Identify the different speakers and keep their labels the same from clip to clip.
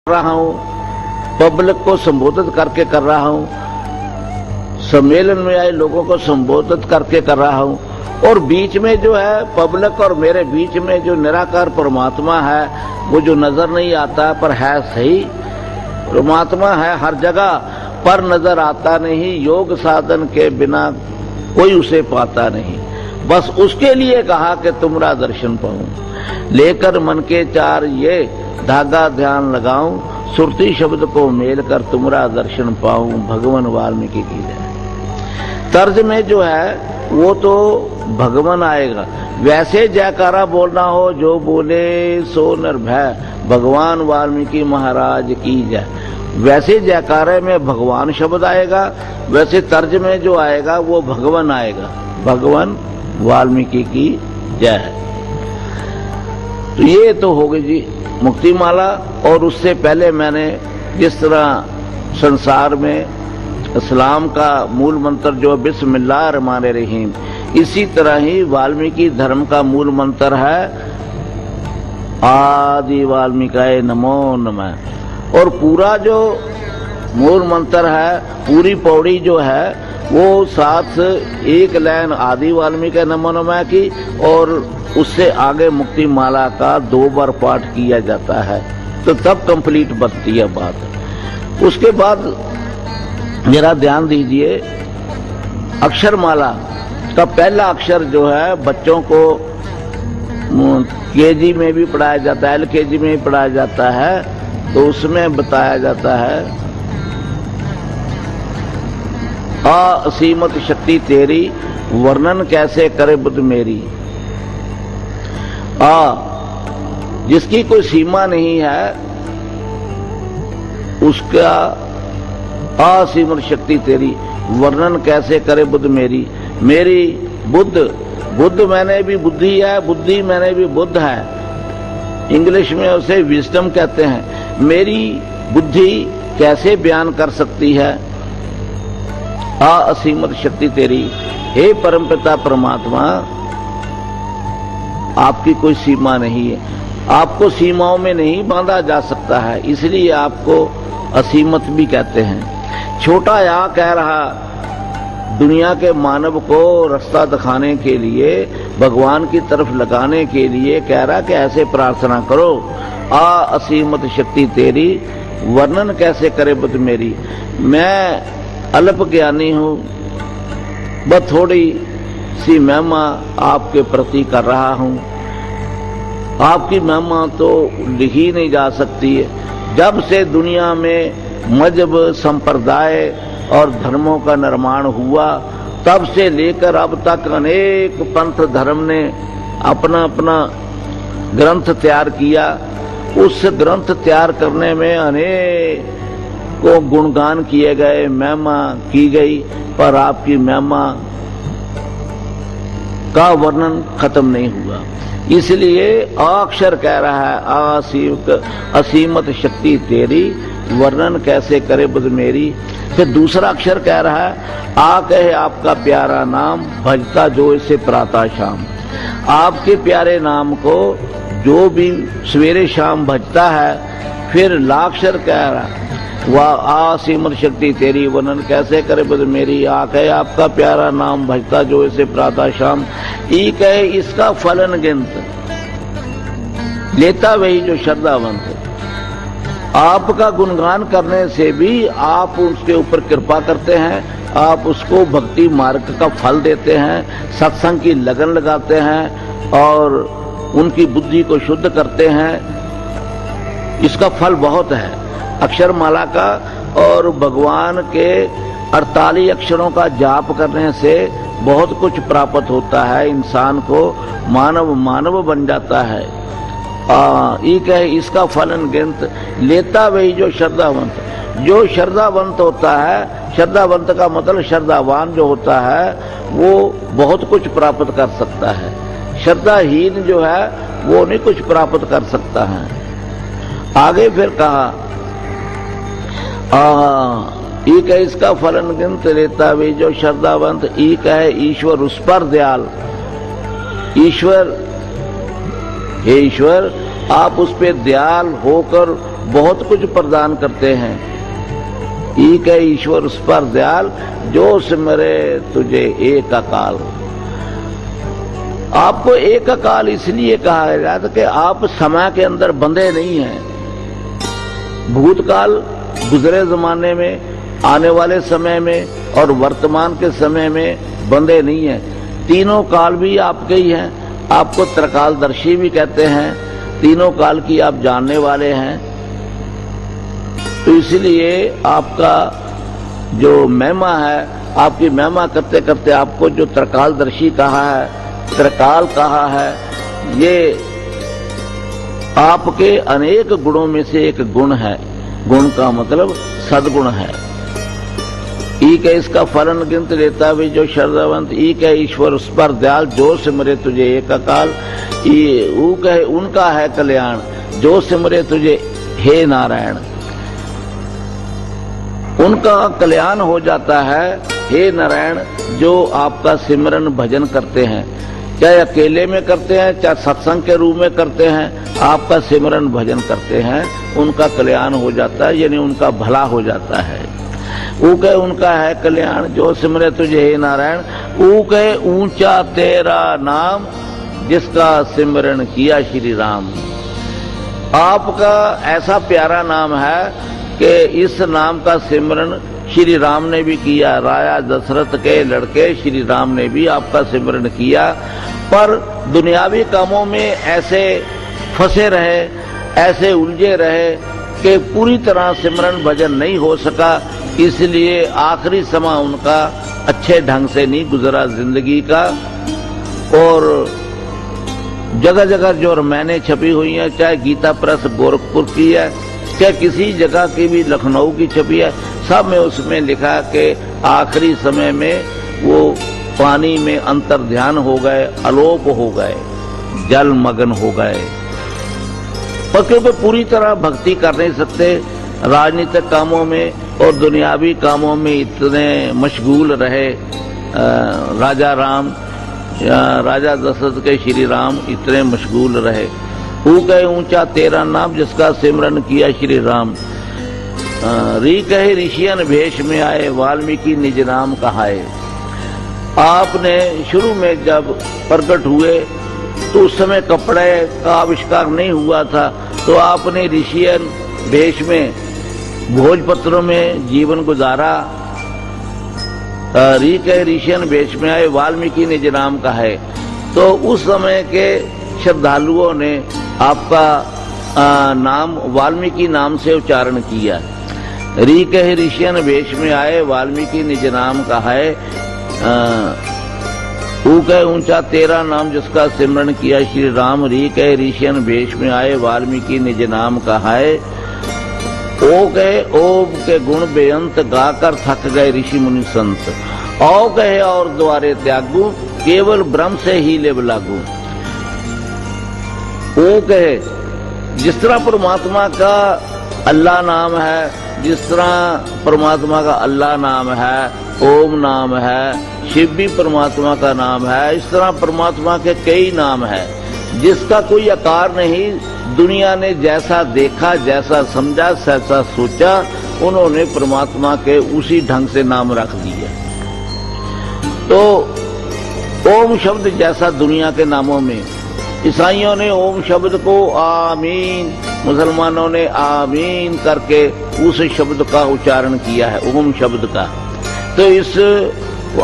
Speaker 1: रहा हूं, पब्लिक को संबोधित करके कर रहा हूं, सम्मेलन में आए लोगों को संबोधित करके कर रहा हूं, और बीच में जो है पब्लिक और मेरे बीच में जो निराकार परमात्मा है वो जो नजर नहीं आता पर है सही परमात्मा है हर जगह पर नजर आता नहीं, योग साधन के बिना कोई उसे पाता नहीं। बस उसके लिए कहा कि तुमरा दर्शन पाऊं, लेकर मन के चार ये धागा ध्यान लगाऊं, सुरती शब्द को मेल कर तुमरा दर्शन पाऊं। भगवान वाल्मीकि की जय। तर्ज में जो है वो तो भगवान आएगा, वैसे जयकारा बोलना हो जो बोले सो निर्भय, भगवान वाल्मीकि महाराज की जय। वैसे जयकारे में भगवान शब्द आएगा, वैसे तर्ज में जो आएगा वो भगवान आएगा, भगवान वाल्मीकि की जय। तो ये तो हो गई जी मुक्ति माला। और उससे पहले मैंने जिस तरह संसार में इस्लाम का मूल मंत्र जो बिस्मिल्लाह रहमान रहीम, इसी तरह ही वाल्मीकि धर्म का मूल मंत्र है आदि वाल्मीकाय नमो नमः। और पूरा जो मूल मंत्र है, पूरी पौड़ी जो है वो साथ एक लाइन आदि वाल्मीकि नमो नमः की, और उससे आगे मुक्ति माला का 2 बार पाठ किया जाता है, तो तब कंप्लीट बनती है बात। उसके बाद जरा ध्यान दीजिए, अक्षर माला का पहला अक्षर जो है बच्चों को केजी में भी पढ़ाया जाता है, LKG में भी पढ़ाया जाता है, तो उसमें बताया जाता है असीमत शक्ति तेरी, वर्णन कैसे करे बुद्ध मेरी। जिसकी कोई सीमा नहीं है उसका असीमत शक्ति तेरी, वर्णन कैसे करे बुद्ध मेरी। मेरी बुद्ध मैंने भी बुद्धि है, बुद्धि मैंने भी बुद्ध है, इंग्लिश में उसे विजडम कहते हैं। मेरी बुद्धि कैसे बयान कर सकती है असीमत शक्ति तेरी। हे परमपिता परमात्मा, आपकी कोई सीमा नहीं है, आपको सीमाओं में नहीं बांधा जा सकता है, इसलिए आपको असीमत भी कहते हैं। छोटा या कह रहा दुनिया के मानव को रास्ता दिखाने के लिए, भगवान की तरफ लगाने के लिए कह रहा कि ऐसे प्रार्थना करो असीमत शक्ति तेरी, वर्णन कैसे करे बुद्ध मेरी। मैं अल्प ज्ञानी हूं, बस थोड़ी सी महिमा आपके प्रति कर रहा हूं, आपकी महिमा तो लिखी नहीं जा सकती है। जब से दुनिया में मजहब संप्रदाय और धर्मों का निर्माण हुआ, तब से लेकर अब तक अनेक पंथ धर्म ने अपना अपना ग्रंथ तैयार किया। उस ग्रंथ तैयार करने में अनेक को गुणगान किए गए, महिमा की गई, पर आपकी महिमा का वर्णन खत्म नहीं हुआ। इसलिए अक्षर कह रहा है असीमत शक्ति तेरी, वर्णन कैसे करे बुद्ध मेरी। फिर दूसरा अक्षर कह रहा है आ कहे आपका प्यारा नाम, भजता जो इसे प्रातः शाम। आपके प्यारे नाम को जो भी सवेरे शाम भजता है। फिर लाक्षर कह रहा वह असीमत शक्ति तेरी, वर्णन कैसे करे बुद्ध मेरी। आ कहे आपका प्यारा नाम, भजता जो इसे प्रातः शाम। ई कहे इसका फलन गिनत, लेता वही जो श्रद्धावंत। आपका गुणगान करने से भी आप उसके ऊपर कृपा करते हैं, आप उसको भक्ति मार्ग का फल देते हैं, सत्संग की लगन लगाते हैं और उनकी बुद्धि को शुद्ध करते हैं। इसका फल बहुत है अक्षर माला का। और भगवान के 48 अक्षरों का जाप करने से बहुत कुछ प्राप्त होता है, इंसान को मानव बन जाता है। ये कहे इसका फलन गिनत, लेता वही जो श्रद्धावंत। जो श्रद्धावंत होता है, श्रद्धावंत का मतलब श्रद्धावान जो होता है वो बहुत कुछ प्राप्त कर सकता है। श्रद्धाहीन जो है वो नहीं कुछ प्राप्त कर सकता है। आगे फिर कहा एक है इसका फलन गिनत, लेता वे जो श्रद्धावंत। एक है ईश्वर उस पर दयाल। ईश्वर, हे ईश्वर आप उस पे दयाल होकर बहुत कुछ प्रदान करते हैं। एक है ईश्वर उस पर दयाल जो सिमरे तुझे एक अकाल। आपको एक अकाल इसलिए कहा जाता कि आप समय के अंदर बंधे नहीं हैं। भूतकाल गुजरे जमाने में, आने वाले समय में और वर्तमान के समय में बंधे नहीं हैं। तीनों काल भी आपके ही हैं। आपको त्रिकालदर्शी भी कहते हैं। तीनों काल की आप जानने वाले हैं। तो इसलिए आपका जो महिमा है, आपकी महिमा करते करते आपको जो त्रिकालदर्शी कहा है, त्रिकाल कहा है, ये आपके अनेक गुणों में से एक गुण है। गुण का मतलब सद्गुण है। ईक है इसका फलन गिनत लेता भी जो श्रद्धावंत। ईक है ईश्वर उस पर दयाल जो सिमरे तुझे एक अकाल। ऊक है उनका है कल्याण जो सिमरे तुझे हे नारायण। उनका कल्याण हो जाता है हे नारायण जो आपका सिमरन भजन करते हैं, चाहे अकेले में करते हैं चाहे सत्संग के रूप में करते हैं, आपका सिमरन भजन करते हैं, उनका कल्याण हो जाता है, यानी उनका भला हो जाता है। ऊक है उनका है कल्याण जो सिमरे तुझे हे नारायण। ऊक है ऊंचा तेरा नाम जिसका सिमरन किया श्री राम। आपका ऐसा प्यारा नाम है कि इस नाम का सिमरन श्री राम ने भी किया। राजा दशरथ के लड़के श्री राम ने भी आपका सिमरन किया, पर दुनियावी कामों में ऐसे फंसे रहे, ऐसे उलझे रहे कि पूरी तरह सिमरन भजन नहीं हो सका। इसलिए आखिरी समय उनका अच्छे ढंग से नहीं गुजरा जिंदगी का। और जगह जगह जो रामायणें छपी हुई हैं, चाहे गीता प्रेस गोरखपुर की है, चाहे किसी जगह की भी लखनऊ की छपी है, सब में उसमें लिखा कि आखिरी समय में वो पानी में अंतर ध्यान हो गए, अलोप हो गए, जल मग्न हो गए। पर क्योंकि पूरी तरह भक्ति कर नहीं सकते, राजनीतिक कामों में और दुनियावी कामों में इतने मशगूल रहे। राजा राम, राजा दशरथ के श्री राम इतने मशगूल रहे। ऊ कहे ऊंचा तेरा नाम जिसका सिमरन किया श्री राम। री कहे ऋषियन भेष में आए वाल्मीकि निज नाम कहाए। आपने शुरू में जब प्रकट हुए तो उस समय कपड़े का आविष्कार नहीं हुआ था, तो आपने ऋषियन भेष में भोजपत्रों में जीवन गुजारा। री कहे ऋषियन भेष में आए वाल्मीकि निज नाम कहाए। तो उस समय के श्रद्धालुओं ने आपका नाम वाल्मीकि नाम से उच्चारण किया। री कहे ऋषियन भेष में आए वाल्मीकि निज नाम कहाए। ऊ कहे ऊंचा तेरा नाम जिसका सिमरन किया श्री राम। री कहे ऋषियन भेष में आए वाल्मीकि निज नाम कहाए। ओ कहे ओम के गुण बेअंत गाकर थक गए ऋषि मुनि संत। औ कहे और द्वारे त्यागू केवल ब्रह्म से ही लेव लागू। ओ कहे जिस तरह परमात्मा का अल्लाह नाम है, जिस तरह परमात्मा का अल्लाह नाम है, ओम नाम है, शिव भी परमात्मा का नाम है, इस तरह परमात्मा के कई नाम है जिसका कोई आकार नहीं। दुनिया ने जैसा देखा, जैसा समझा, जैसा सोचा, उन्होंने परमात्मा के उसी ढंग से नाम रख दिया। तो ओम शब्द जैसा दुनिया के नामों में, ईसाइयों ने ओम शब्द को आमीन, मुसलमानों ने आमीन करके उस शब्द का उच्चारण किया है, ओम शब्द का। तो इस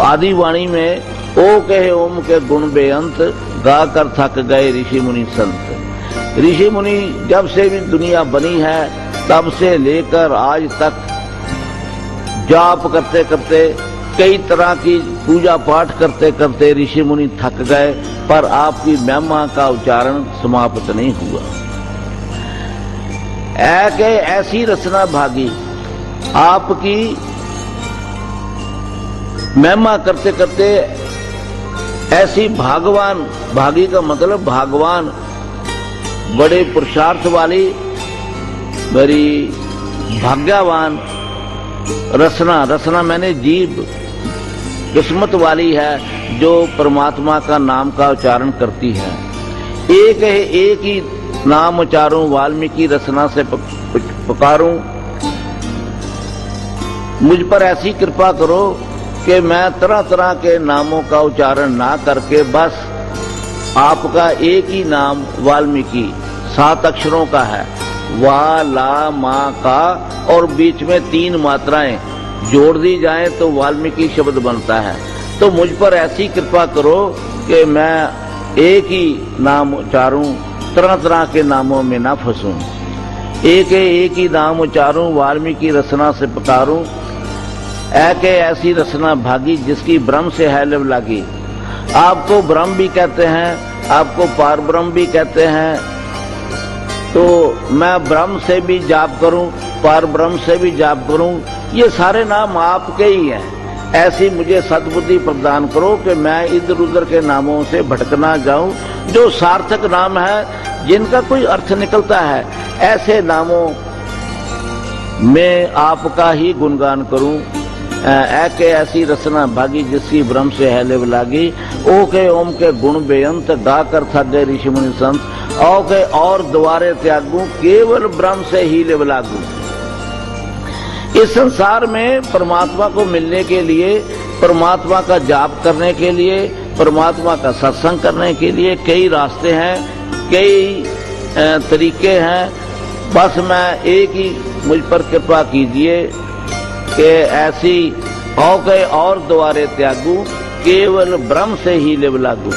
Speaker 1: आदि वाणी में ओ कहे ओम के गुण बेअंत गाकर थक गए ऋषि मुनि संत। ऋषि मुनि जब से भी दुनिया बनी है तब से लेकर आज तक जाप करते करते, कई तरह की पूजा पाठ करते करते ऋषि मुनि थक गए, पर आपकी महिमा का उच्चारण समाप्त नहीं हुआ। ऐसी रचना भागी आपकी महिमा करते करते, ऐसी भागवान, भागी का मतलब भागवान, बड़े पुरुषार्थ वाली, बड़ी भाग्यवान रचना, रचना मैंने जीव किस्मत वाली है जो परमात्मा का नाम का उच्चारण करती है। एक है, एक ही नाम उचारूं, वाल्मीकि रचना से पुकारूं। मुझ पर ऐसी कृपा करो कि मैं तरह तरह के नामों का उच्चारण ना करके बस आपका एक ही नाम वाल्मीकि 7 अक्षरों का है, वा ला मा का, और बीच में 3 मात्राएं जोड़ दी जाएं तो वाल्मीकि शब्द बनता है। तो मुझ पर ऐसी कृपा करो कि मैं एक ही नाम उच्चारूं, तरह तरह के नामों में ना फंसूं। एक ही नाम उच्चारूं, वाल्मीकि रचना से पुकारूं। ऐके ऐसी रचना भागी जिसकी ब्रह्म से है लिव लागी। आपको ब्रह्म भी कहते हैं, आपको पार ब्रह्म भी कहते हैं। तो मैं ब्रह्म से भी जाप करूं, पार ब्रह्म से भी जाप करूं, ये सारे नाम आपके ही हैं। ऐसी मुझे सद्बुद्धि प्रदान करो कि मैं इधर उधर के नामों से भटकना जाऊं। जो सार्थक नाम है, जिनका कोई अर्थ निकलता है, ऐसे नामों में आपका ही गुणगान करूं। ऐके ऐसी रचना भागी जिसकी ब्रह्म से है लिव लागी। ओ के ओम के गुण बेअंत, गा कर थके ऋषि मुनि संत। ओ के और द्वारे त्यागू, केवल ब्रह्म से ही लिव लागू। इस संसार में परमात्मा को मिलने के लिए, परमात्मा का जाप करने के लिए, परमात्मा का सत्संग करने के लिए कई रास्ते हैं, कई तरीके हैं। बस मैं एक ही मुझ पर कृपा कीजिए कि ऐसी औ के और द्वारे त्यागू, केवल ब्रह्म से ही लिव लागू।